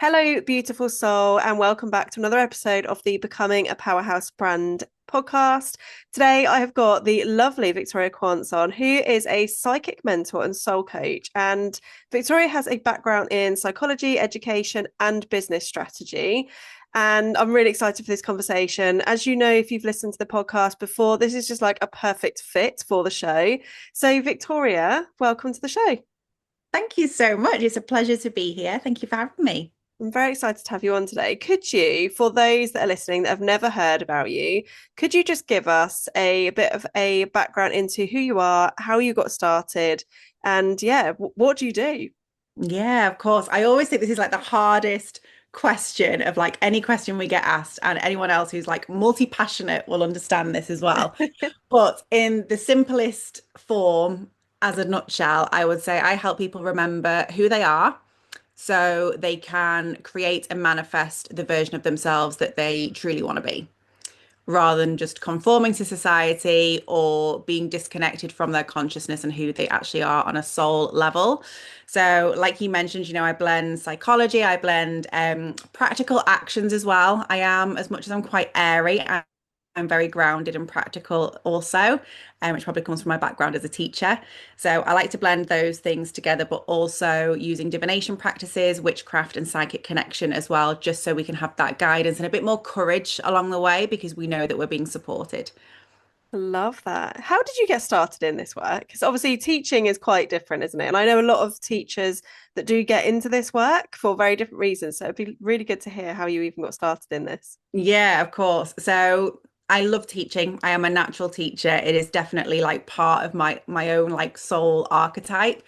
Hello, beautiful soul, and welcome back to another episode of the Becoming a Powerhouse Brand podcast. Today, I have got the lovely Victoria Quance on, who is a psychic mentor and soul coach. And Victoria has a background in psychology, education, and business strategy. And I'm really excited for this conversation. As you know, if you've listened to the podcast before, this is just like a perfect fit for the show. So, Victoria, welcome to the show. Thank you so much. It's a pleasure to be here. Thank you for having me. I'm very excited to have you on today. Could you, for those that are listening that have never heard about you, could you just give us a bit of a background into who you are, how you got started, and yeah, what do you do? Yeah, of course. I always think this is like the hardest question of like any question we get asked, and anyone else who's like multi-passionate will understand this as well. But in the simplest form, as a nutshell, I would say I help people remember who they are so they can create and manifest the version of themselves that they truly want to be, rather than just conforming to society or being disconnected from their consciousness and who they actually are on a soul level. So, like you mentioned, I blend psychology, I blend practical actions as well. I am, as much as I'm quite airy, I'm very grounded and practical also, which probably comes from my background as a teacher. So I like to blend those things together, but also using divination practices, witchcraft, and psychic connection as well, just so we can have that guidance and a bit more courage along the way because we know that we're being supported. Love that. How did you get started in this work? Because obviously teaching is quite different, isn't it? And I know a lot of teachers that do get into this work for very different reasons. So it'd be really good to hear how you even got started in this. Yeah, of course. So I love teaching. I am a natural teacher. It is definitely like part of my own like soul archetype.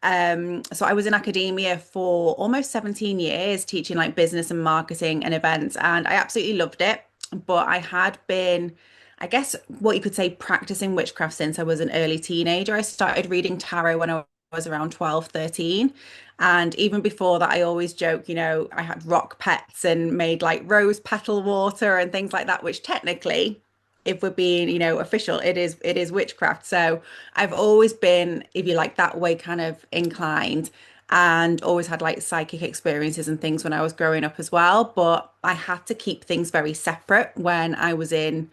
So I was in academia for almost 17 years, teaching like business and marketing and events, and I absolutely loved it. But I had been, I guess, what you could say, practicing witchcraft since I was an early teenager. I started reading tarot when I was around 12, 13. And even before that, I always joke, I had rock pets and made like rose petal water and things like that, which technically, if we're being, official, it is witchcraft. So I've always been, if you like, that way kind of inclined, and always had like psychic experiences and things when I was growing up as well. But I had to keep things very separate when I was in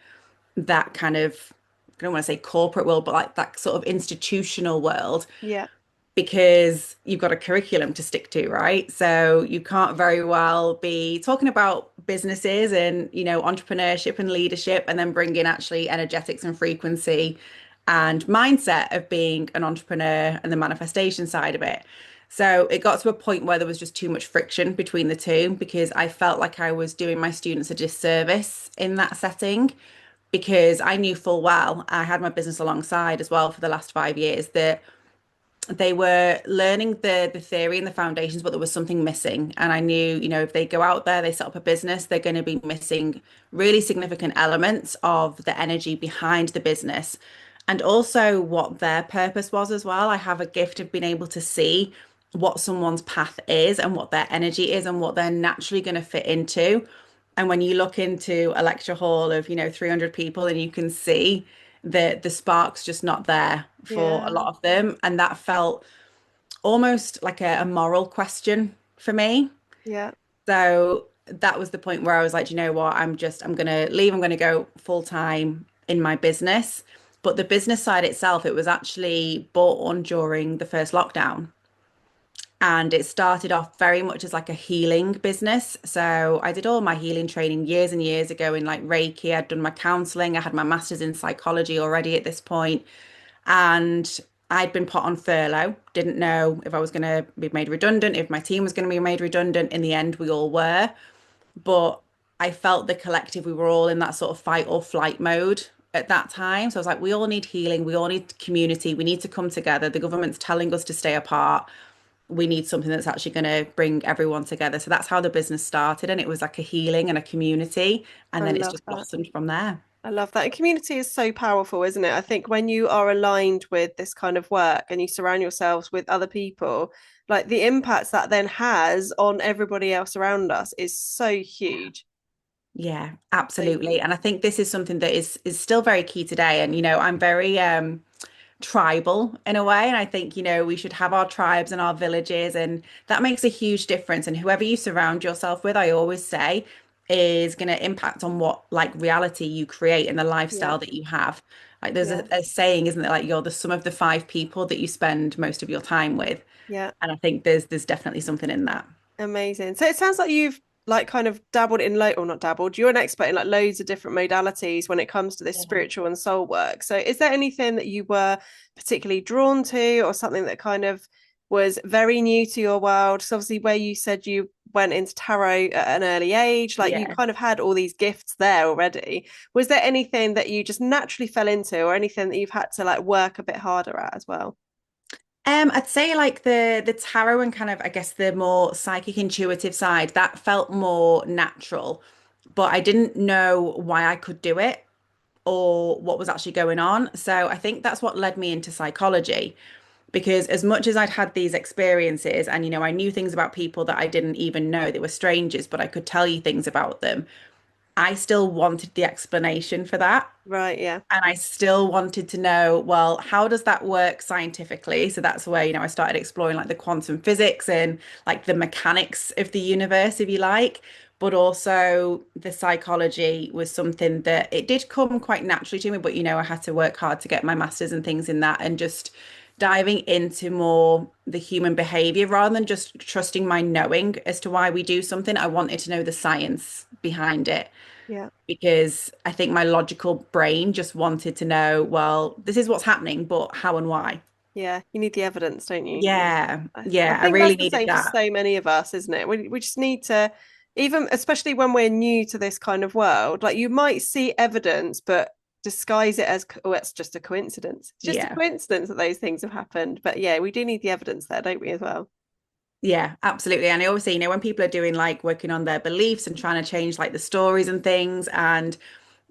that kind of, I don't want to say corporate world, but like that sort of institutional world, Yeah. because you've got a curriculum to stick to, right? So you can't very well be talking about businesses and, entrepreneurship and leadership and then bring in actually energetics and frequency and mindset of being an entrepreneur and the manifestation side of it. So it got to a point where there was just too much friction between the two because I felt like I was doing my students a disservice in that setting, because I knew full well, I had my business alongside as well for the last 5 years, that they were learning the theory and the foundations, but there was something missing. And I knew, if they go out there, they set up a business, they're going to be missing really significant elements of the energy behind the business and also what their purpose was as well. I have a gift of being able to see what someone's path is and what their energy is and what they're naturally going to fit into. And when you look into a lecture hall of, 300 people and you can see the spark's just not there for a Yeah. lot of them. And that felt almost like a moral question for me. Yeah. So that was the point where I was like, you know what, I'm gonna leave, I'm gonna go full time in my business. But the business side itself, it was actually born during the first lockdown. And it started off very much as like a healing business. So I did all my healing training years and years ago in like Reiki. I'd done my counseling. I had my master's in psychology already at this point. And I'd been put on furlough. Didn't know if I was going to be made redundant, if my team was going to be made redundant. In the end, we all were. But I felt the collective, we were all in that sort of fight or flight mode at that time. So I was like, we all need healing. We all need community. We need to come together. The government's telling us to stay apart. We need something that's actually going to bring everyone together. So that's how the business started. And it was like a healing and a community. And I then it's love just that. blossomed from there. I love that. And community is so powerful, isn't it? I think when you are aligned with this kind of work and you surround yourselves with other people, like the impacts that then has on everybody else around us is so huge. Yeah, So absolutely. And I think this is something that is still very key today. And I'm very tribal in a way. And I think, we should have our tribes and our villages, and that makes a huge difference. And whoever you surround yourself with, I always say, is going to impact on what like reality you create and the Yeah. lifestyle that you have. Like there's Yeah. a saying, isn't it? Like you're the sum of the five people that you spend most of your time with. Yeah. And I think there's definitely something in that. Amazing. So it sounds like you've like kind of dabbled in or not dabbled, you're an expert in like loads of different modalities when it comes to this Yeah. spiritual and soul work. So is there anything that you were particularly drawn to or something that kind of was very new to your world? So obviously where you said you went into tarot at an early age, like you Yeah. kind of had all these gifts there already. Was there anything that you just naturally fell into or anything that you've had to like work a bit harder at as well? I'd say like the tarot and kind of I guess the more psychic intuitive side that felt more natural, but I didn't know why I could do it or what was actually going on. So I think that's what led me into psychology because as much as I'd had these experiences and I knew things about people that I didn't even know, they were strangers, but I could tell you things about them. I still wanted the explanation for that. Right, yeah. And I still wanted to know, well, how does that work scientifically? So that's where, I started exploring like the quantum physics and like the mechanics of the universe, if you like. But also the psychology was something that it did come quite naturally to me. But, I had to work hard to get my master's and things in that and just diving into more the human behavior rather than just trusting my knowing as to why we do something. I wanted to know the science behind it Yeah. because I think my logical brain just wanted to know, well, this is what's happening, but how and why? Yeah, you need the evidence, don't you? Yeah, I yeah, I think really that's the needed same for that. so many of us, isn't it? We just need to, even especially when we're new to this kind of world, like you might see evidence, but disguise it as, oh, it's just a coincidence. It's just a Yeah, coincidence that those things have happened. But yeah, we do need the evidence there, don't we, as well? yeah, absolutely. And I always say, when people are doing like working on their beliefs and trying to change like the stories and things, and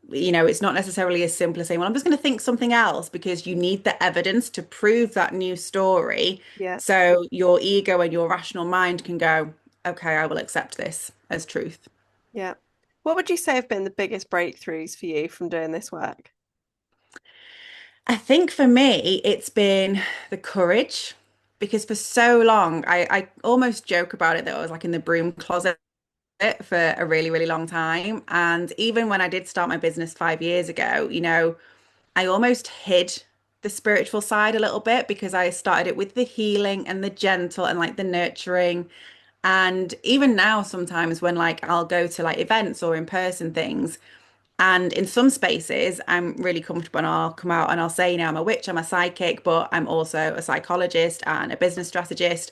it's not necessarily as simple as saying, well, I'm just going to think something else because you need the evidence to prove that new story. Yeah, So your ego and your rational mind can go, okay, I will accept this as truth. yeah. What would you say have been the biggest breakthroughs for you from doing this work? I think for me, it's been the courage because for so long, I almost joke about it that I was like in the broom closet for a really, really long time. And even when I did start my business 5 years ago, I almost hid the spiritual side a little bit because I started it with the healing and the gentle and like the nurturing. And even now, sometimes when like I'll go to like events or in person things, and in some spaces, I'm really comfortable and I'll come out and I'll say, I'm a witch, I'm a psychic, but I'm also a psychologist and a business strategist.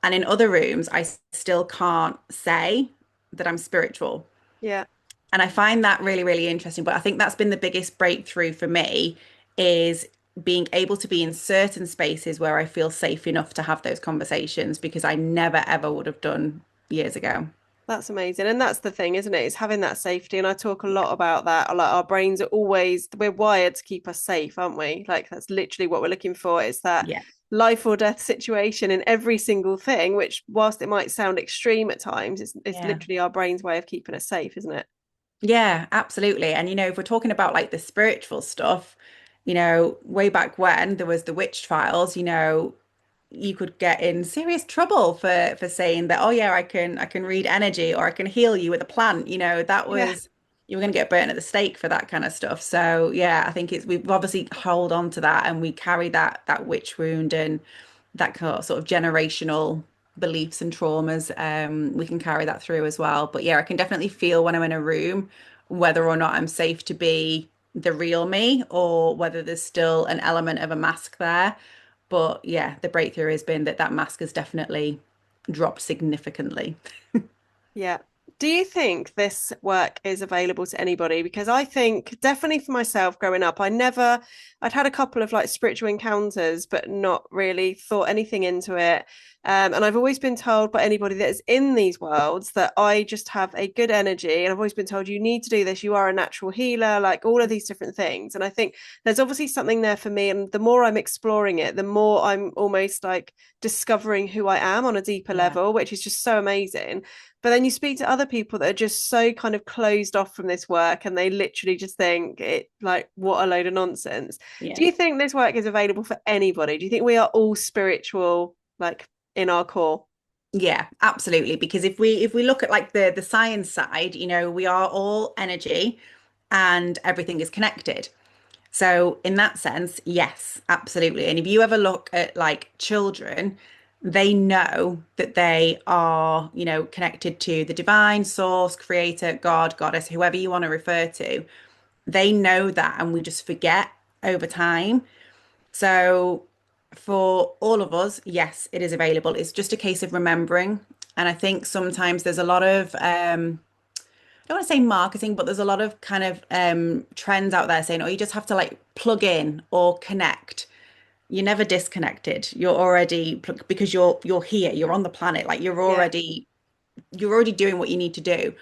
And in other rooms, I still can't say that I'm spiritual. Yeah. And I find that really, really interesting. But I think that's been the biggest breakthrough for me is being able to be in certain spaces where I feel safe enough to have those conversations because I never, ever would have done years ago. That's amazing. And that's the thing, isn't it? It's having that safety. And I talk a lot about that. Like our brains are always, we're wired to keep us safe, aren't we? Like that's literally what we're looking for. It's that Yeah. life or death situation in every single thing, which whilst it might sound extreme at times, it's Yeah. literally our brain's way of keeping us safe, isn't it? Yeah, absolutely. And if we're talking about like the spiritual stuff, way back when there was the witch trials, you could get in serious trouble for saying that, oh yeah, I can read energy or I can heal you with a plant. That Yeah. was you were going to get burnt at the stake for that kind of stuff. So yeah, I think we've obviously hold on to that and we carry that witch wound and that sort of generational beliefs and traumas. We can carry that through as well. But yeah, I can definitely feel when I'm in a room whether or not I'm safe to be the real me or whether there's still an element of a mask there. But yeah, the breakthrough has been that mask has definitely dropped significantly. Yeah. Do you think this work is available to anybody? Because I think definitely for myself growing up, I'd had a couple of like spiritual encounters, but not really thought anything into it. And I've always been told by anybody that is in these worlds that I just have a good energy. And I've always been told, you need to do this. You are a natural healer, like all of these different things. And I think there's obviously something there for me. And the more I'm exploring it, the more I'm almost like discovering who I am on a deeper Yeah. level, which is just so amazing. But then you speak to other people that are just so kind of closed off from this work and they literally just think it like, what a load of nonsense. Yeah. Do you think this work is available for anybody? Do you think we are all spiritual, like in our core? Yeah, absolutely. Because if we look at like the science side, we are all energy and everything is connected. So in that sense, yes, absolutely. And if you ever look at like children, they know that they are, connected to the divine source, creator, God, goddess, whoever you want to refer to. They know that, and we just forget over time. So for all of us, yes, it is available. It's just a case of remembering. And I think sometimes there's a lot of I don't want to say marketing, but there's a lot of kind of trends out there saying, oh, you just have to like plug in or connect. You're never disconnected. You're already because you're here, you're on the planet, like Yeah. you're already doing what you need to do.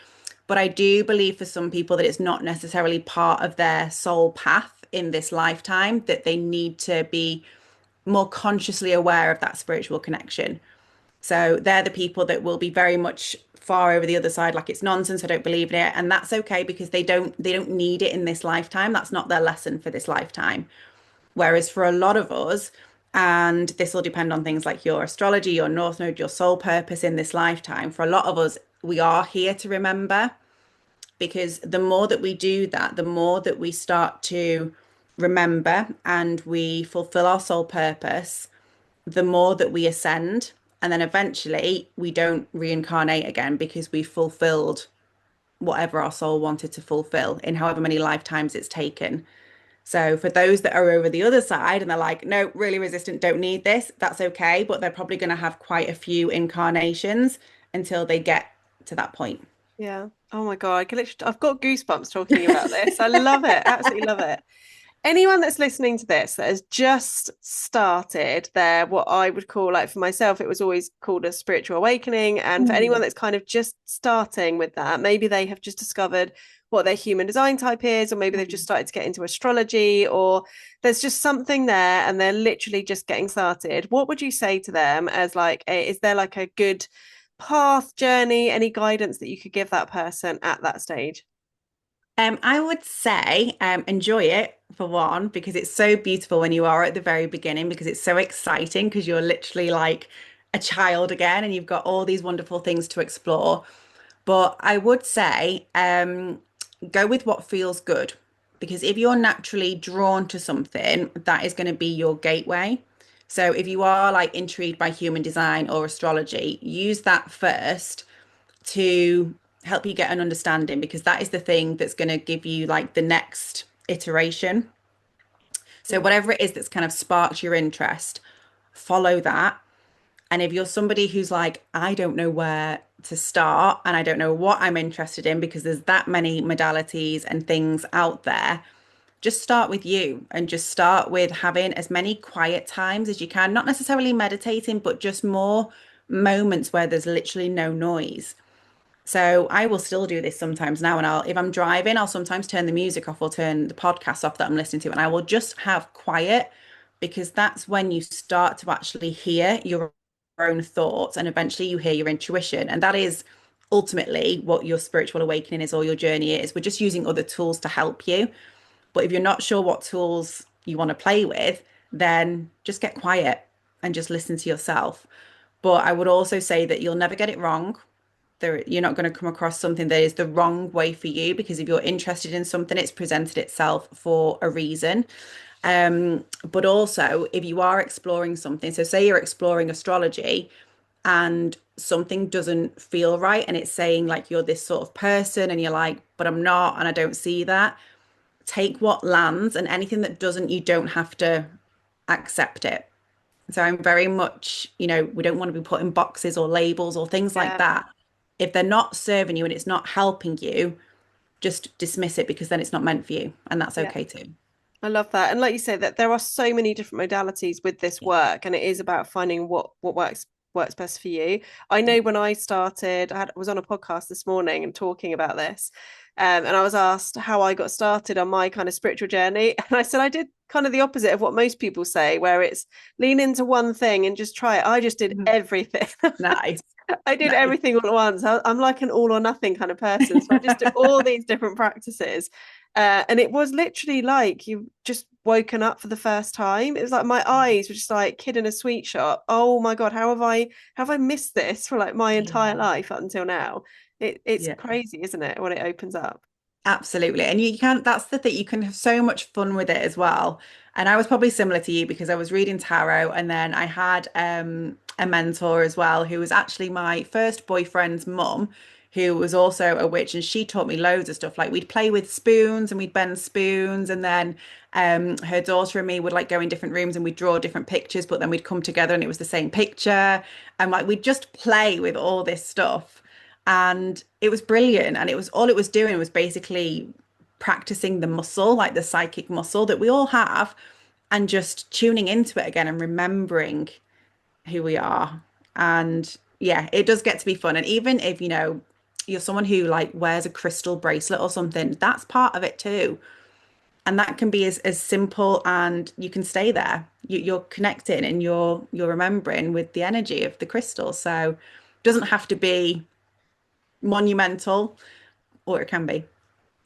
But I do believe for some people that it's not necessarily part of their soul path in this lifetime, that they need to be more consciously aware of that spiritual connection. So they're the people that will be very much far over the other side, like it's nonsense, I don't believe in it. And that's okay because they don't need it in this lifetime. That's not their lesson for this lifetime. Whereas for a lot of us, and this will depend on things like your astrology, your North Node, your soul purpose in this lifetime, for a lot of us, we are here to remember, because the more that we do that, the more that we start to remember and we fulfill our soul purpose, the more that we ascend. And then eventually we don't reincarnate again because we fulfilled whatever our soul wanted to fulfill in however many lifetimes it's taken. So for those that are over the other side and they're like, no, really resistant, don't need this, that's okay. But they're probably going to have quite a few incarnations until they get to that point. Yeah. Oh my God. I've got goosebumps talking about this. I love it. Absolutely love it. Anyone that's listening to this that has just started their, what I would call, like for myself, it was always called a spiritual awakening. And for anyone Mm. that's kind of just starting with that, maybe they have just discovered what their human design type is, or maybe they've just Mm. started to get into astrology, or there's just something there and they're literally just getting started. What would you say to them as like, is there like a good path, journey, any guidance that you could give that person at that stage? I would say enjoy it for one, because it's so beautiful when you are at the very beginning, because it's so exciting because you're literally like a child again and you've got all these wonderful things to explore. But I would say go with what feels good, because if you're naturally drawn to something, that is going to be your gateway. So if you are like intrigued by human design or astrology, use that first to help you get an understanding, because that is the thing that's going to give you like the next iteration. So Yeah. whatever it is that's kind of sparked your interest, follow that. And if you're somebody who's like, I don't know where to start and I don't know what I'm interested in because there's that many modalities and things out there, just start with you and just start with having as many quiet times as you can, not necessarily meditating, but just more moments where there's literally no noise. So I will still do this sometimes now, and if I'm driving, I'll sometimes turn the music off or turn the podcast off that I'm listening to, and I will just have quiet, because that's when you start to actually hear your own thoughts, and eventually you hear your intuition, and that is ultimately what your spiritual awakening is, or your journey is. We're just using other tools to help you, but if you're not sure what tools you want to play with, then just get quiet and just listen to yourself. But I would also say that you'll never get it wrong. You're not going to come across something that is the wrong way for you, because if you're interested in something, it's presented itself for a reason. But also, if you are exploring something, so say you're exploring astrology and something doesn't feel right, and it's saying like you're this sort of person, and you're like, but I'm not, and I don't see that. Take what lands, and anything that doesn't, you don't have to accept it. So I'm very much, we don't want to be put in boxes or labels or things like Yeah. that. If they're not serving you and it's not helping you, just dismiss it, because then it's not meant for you. And that's Yeah. okay too. I love that. And like you say, that there are so many different modalities with this Yeah. work, and it is about finding what works works best for you. I know when I started, was on a podcast this morning and talking about this. And I was asked how I got started on my kind of spiritual journey. And I said I did kind of the opposite of what most people say, where it's lean into one thing and just try it. I just did Mhm. everything. Nice. I did Nice. everything all at once. I'm like an all or nothing kind of person. So I just did all these different practices. And it was literally like you just woken up for the first time. It was like my eyes were just like kid in a sweet shop. Oh my God, how have I missed this for like my entire Yeah. life up until now? It's Yeah. crazy, isn't it, when it opens up? Absolutely. And you can, that's the thing, you can have so much fun with it as well. And I was probably similar to you because I was reading tarot and then I had a mentor as well who was actually my first boyfriend's mum, who was also a witch, and she taught me loads of stuff. Like we'd play with spoons and we'd bend spoons, and then her daughter and me would like go in different rooms and we'd draw different pictures, but then we'd come together and it was the same picture. And like we'd just play with all this stuff. And it was brilliant. And it was all it was doing was basically practicing the muscle, like the psychic muscle that we all have, and just tuning into it again and remembering who we are. And yeah, it does get to be fun. And even if, you're someone who like wears a crystal bracelet or something, that's part of it too. And that can be as simple, and you can stay there. You're connecting and you're remembering with the energy of the crystal. So it doesn't have to be monumental, or it can be.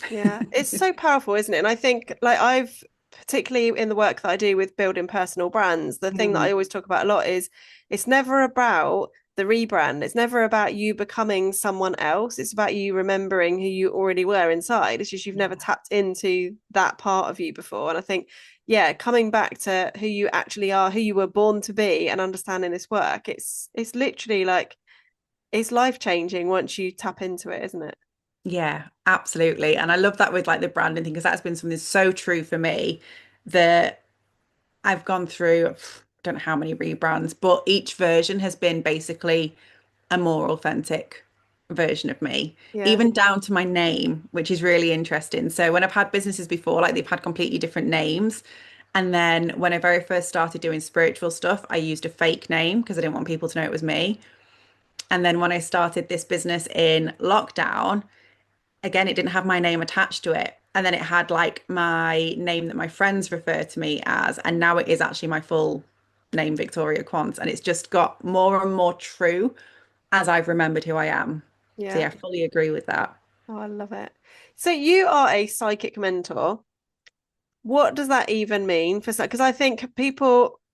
Yeah, it's so powerful, isn't it? And I think, like, I've particularly in the work that I do with building personal brands, the thing that I Mm, always talk about a lot is it's never about the rebrand. It's never about you becoming someone else. It's about you remembering who you already were inside. It's just you've never yeah. tapped into that part of you before. And I think, yeah, coming back to who you actually are, who you were born to be, and understanding this work, it's literally like it's life changing once you tap into it, isn't it? Yeah, absolutely. And I love that with like the branding thing because that's been something so true for me that I've gone through, I don't know how many rebrands, but each version has been basically a more authentic version of me, Yeah. even down to my name, which is really interesting. So when I've had businesses before, like they've had completely different names. And then when I very first started doing spiritual stuff, I used a fake name because I didn't want people to know it was me. And then when I started this business in lockdown, again, it didn't have my name attached to it. And then it had like my name that my friends refer to me as. And now it is actually my full name, Victoria Quance. And it's just got more and more true as I've remembered who I am. So Yeah. yeah, I fully agree with that. Oh, I love it. So you are a psychic mentor. What does that even mean for some? Because I think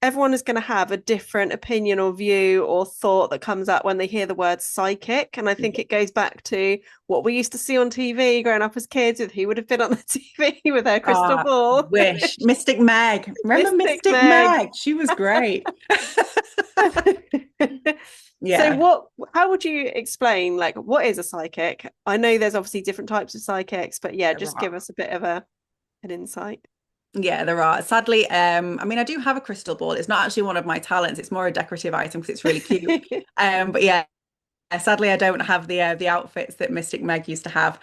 everyone is going to have a different opinion or view or thought that comes up when they hear the word psychic. And I think it goes back to what we used to see on TV growing up as kids with who would have been on the TV with their crystal Ah, ball. wish. Mystic Meg. Remember Mystic Mystic Meg. Meg? She was great. So Yeah. how would you explain like what is a psychic? I know there's obviously different types of psychics, but yeah, There just give are. us a bit of an insight. Yeah, there are. Sadly, I mean, I do have a crystal ball. It's not actually one of my talents. It's more a decorative item because it's really cute. But yeah, sadly, I don't have the outfits that Mystic Meg used to have.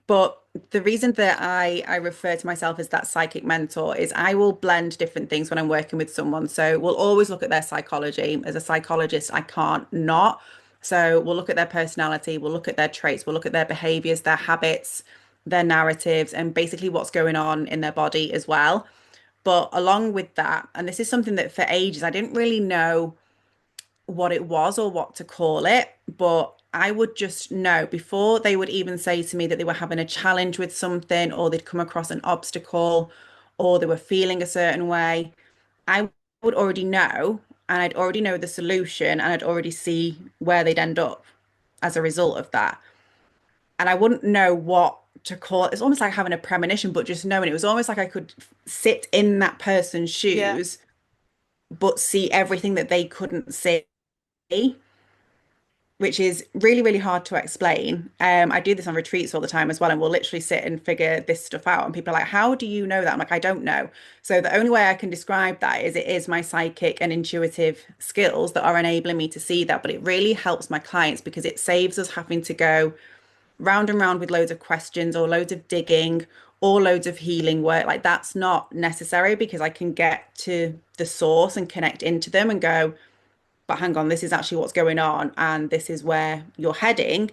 But the reason that I refer to myself as that psychic mentor is I will blend different things when I'm working with someone. So we'll always look at their psychology. As a psychologist, I can't not. So we'll look at their personality, we'll look at their traits, we'll look at their behaviors, their habits, their narratives, and basically what's going on in their body as well. But along with that, and this is something that for ages I didn't really know what it was or what to call it, but I would just know before they would even say to me that they were having a challenge with something or they'd come across an obstacle or they were feeling a certain way. I would already know, and I'd already know the solution, and I'd already see where they'd end up as a result of that. And I wouldn't know what to call it. It's almost like having a premonition, but just knowing it was almost like I could sit in that person's Yeah. shoes, but see everything that they couldn't see, which is really, really hard to explain. I do this on retreats all the time as well, and we'll literally sit and figure this stuff out. And people are like, "How do you know that?" I'm like, "I don't know." So the only way I can describe that is it is my psychic and intuitive skills that are enabling me to see that. But it really helps my clients because it saves us having to go round and round with loads of questions or loads of digging or loads of healing work. Like that's not necessary because I can get to the source and connect into them and go, but hang on, this is actually what's going on, and this is where you're heading.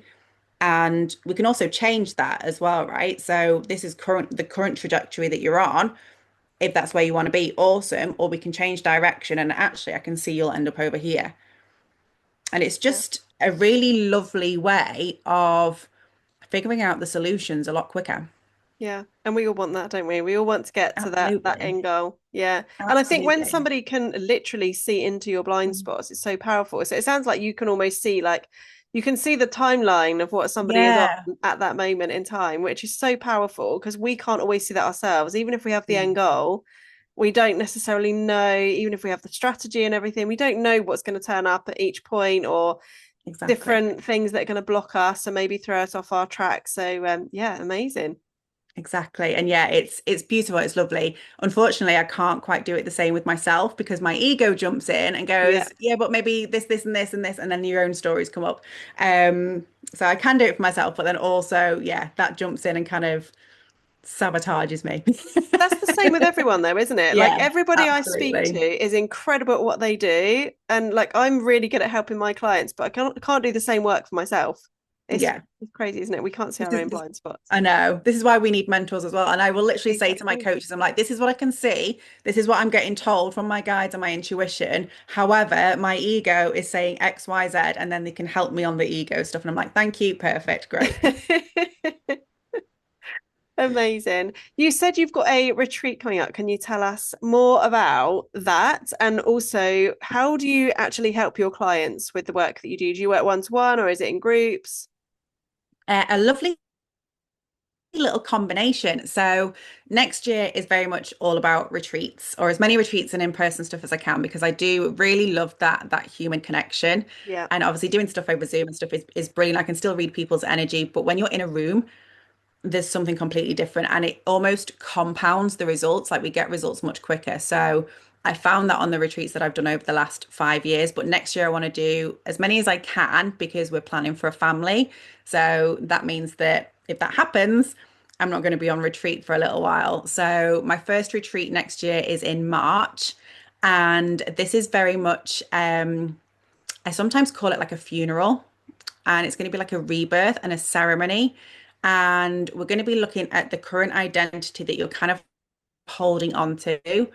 And we can also change that as well, right? So this is the current trajectory that you're on. If that's where you want to be, awesome. Or we can change direction, and actually, I can see you'll end up over here. And it's Yeah. just a really lovely way of figuring out the solutions a lot quicker. Yeah. And we all want that, don't we? We all want to get to that Absolutely. end goal. Yeah. And I think when Absolutely. somebody can literally see into your blind spots, it's so powerful. So it sounds like you can almost see like you can see the timeline of what somebody is on Yeah. at that moment in time, which is so powerful because we can't always see that ourselves. Even if we have the end Mm, goal, we don't necessarily know, even if we have the strategy and everything, we don't know what's going to turn up at each point or exactly. different things that are going to block us and maybe throw us off our track. So yeah, amazing. Exactly. And yeah, it's beautiful. It's lovely. Unfortunately, I can't quite do it the same with myself because my ego jumps in and Yeah. goes, yeah, but maybe this, and this, and this, and then your own stories come up. So I can do it for myself, but then also, yeah, that jumps in and kind of sabotages me. That's the same with everyone though, isn't it? Like Yeah, everybody I speak to absolutely. is incredible at what they do. And like I'm really good at helping my clients, but I can't do the same work for myself. It's, Yeah. it's crazy, isn't it? We can't see This our is own blind spots. I know. This is why we need mentors as well. And I will literally say to my Exactly. coaches, I'm like, this is what I can see. This is what I'm getting told from my guides and my intuition. However, my ego is saying X, Y, Z, and then they can help me on the ego stuff. And I'm like, thank you. Perfect. Great. Amazing. You said you've got a retreat coming up. Can you tell us more about that? And also, how do you actually help your clients with the work that you do? Do you work one to one or is it in groups? A lovely little combination. So next year is very much all about retreats or as many retreats and in-person stuff as I can because I do really love that human connection. Yeah, And obviously doing stuff over Zoom and stuff is brilliant. I can still read people's energy, but when you're in a room, there's something completely different and it almost compounds the results. Like we get results much quicker. So I found that on the retreats that I've done over the last 5 years. But next year I want to do as many as I can because we're planning for a family. So that means that if that happens, I'm not going to be on retreat for a little while. So my first retreat next year is in March. And this is very much, I sometimes call it like a funeral and it's going to be like a rebirth and a ceremony. And we're going to be looking at the current identity that you're kind of holding on to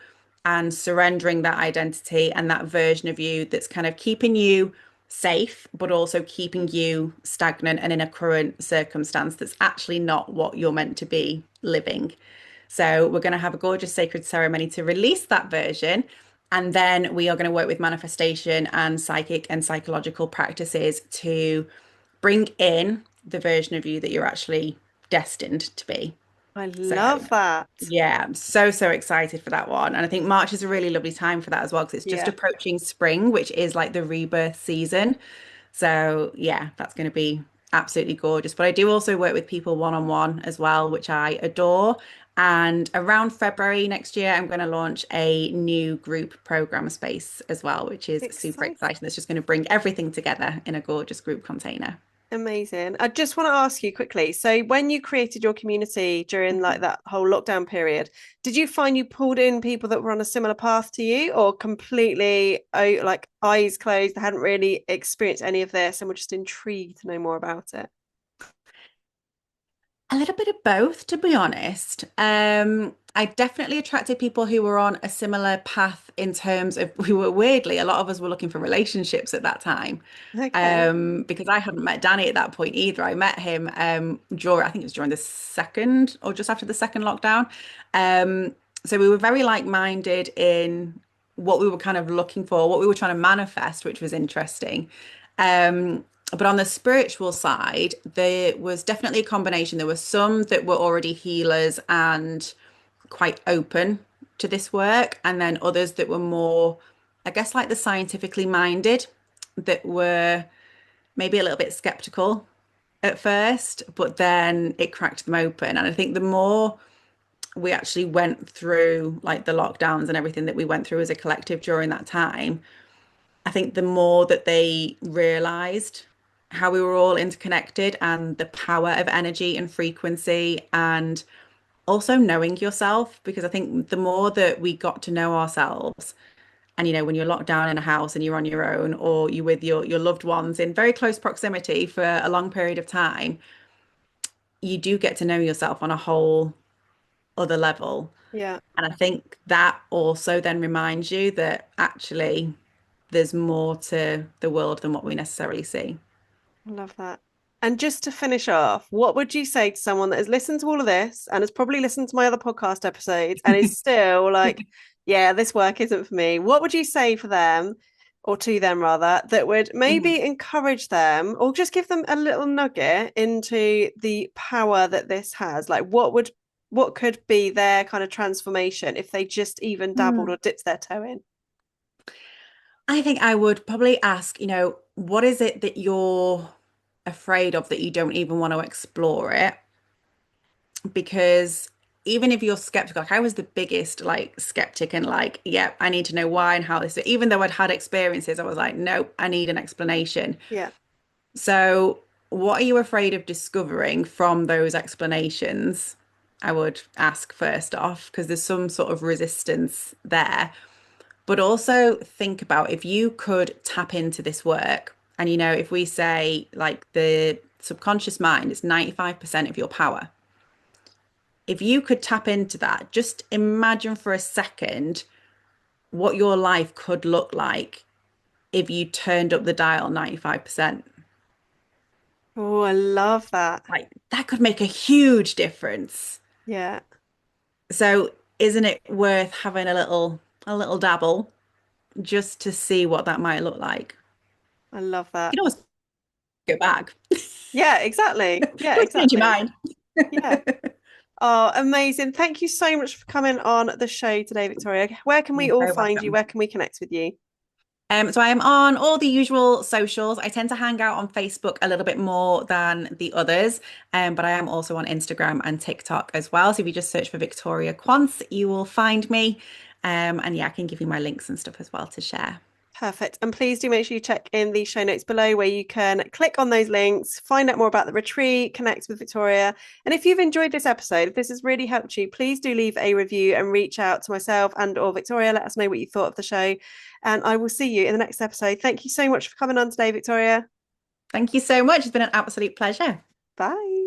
and surrendering that identity and that version of you that's kind of keeping you safe, but also keeping you stagnant and in a current circumstance that's actually not what you're meant to be living. So we're going to have a gorgeous sacred ceremony to release that version. And then we are going to work with manifestation and psychic and psychological practices to bring in the version of you that you're actually destined to be. I So, love that. yeah, I'm so excited for that one. And I think March is a really lovely time for that as well, because it's just Yeah. approaching spring, which is like the rebirth season. So, yeah, that's going to be absolutely gorgeous. But I do also work with people one-on-one as well, which I adore. And around February next year, I'm going to launch a new group program space as well, which is super Exciting. exciting. That's just going to bring everything together in a gorgeous group container. Amazing. I just want to ask you quickly. So, when you created your community during like that whole lockdown period, did you find you pulled in people that were on a similar path to you, or completely like eyes closed, hadn't really experienced any of this, and were just intrigued to know more about it? A little bit of both, to be honest. I definitely attracted people who were on a similar path in terms of we were weirdly, a lot of us were looking for relationships at that time. Okay. Because I hadn't met Danny at that point either. I met him during, I think it was during the second or just after the second lockdown. So we were very like-minded in what we were kind of looking for, what we were trying to manifest, which was interesting. But on the spiritual side, there was definitely a combination. There were some that were already healers and quite open to this work, and then others that were more, I guess, like the scientifically minded, that were maybe a little bit skeptical at first, but then it cracked them open. And I think the more we actually went through like the lockdowns and everything that we went through as a collective during that time, I think the more that they realized how we were all interconnected and the power of energy and frequency and also knowing yourself, because I think the more that we got to know ourselves And when you're locked down in a house and you're on your own, or you're with your loved ones in very close proximity for a long period of time, you do get to know yourself on a whole other level. Yeah. And I think that also then reminds you that actually there's more to the world than what we necessarily see. I love that. And just to finish off, what would you say to someone that has listened to all of this and has probably listened to my other podcast episodes and is still like, yeah, this work isn't for me? What would you say for them, or to them rather, that would Mhm. maybe encourage them or just give them a little nugget into the power that this has? Like, what could be their kind of transformation if they just even dabbled Mm. or dipped their toe in? I think I would probably ask, what is it that you're afraid of that you don't even want to explore it? Because even if you're skeptical, like I was the biggest like skeptic and like, yeah, I need to know why and how this, even though I'd had experiences, I was like, nope, I need an explanation. Yeah. So, what are you afraid of discovering from those explanations? I would ask first off, because there's some sort of resistance there. But also think about if you could tap into this work, and if we say like the subconscious mind is 95% of your power, if you could tap into that, just imagine for a second what your life could look like if you turned up the dial 95%. Oh, I love that. Like that could make a huge difference. Yeah, So isn't it worth having a little dabble just to see what that might look like? I love You that. can always go back. Yeah, exactly. Yeah, Always change your exactly. mind. Yeah. Oh, amazing. Thank you so much for coming on the show today, Victoria. Where can we You're all very find you? welcome. Where can we connect with you? So I am on all the usual socials. I tend to hang out on Facebook a little bit more than the others, but I am also on Instagram and TikTok as well. So if you just search for Victoria Quance, you will find me. And yeah, I can give you my links and stuff as well to share. Perfect. And please do make sure you check in the show notes below where you can click on those links, find out more about the retreat, connect with Victoria. And if you've enjoyed this episode, if this has really helped you, please do leave a review and reach out to myself and or Victoria. Let us know what you thought of the show. And I will see you in the next episode. Thank you so much for coming on today, Victoria. Thank you so much. It's been an absolute pleasure. Bye.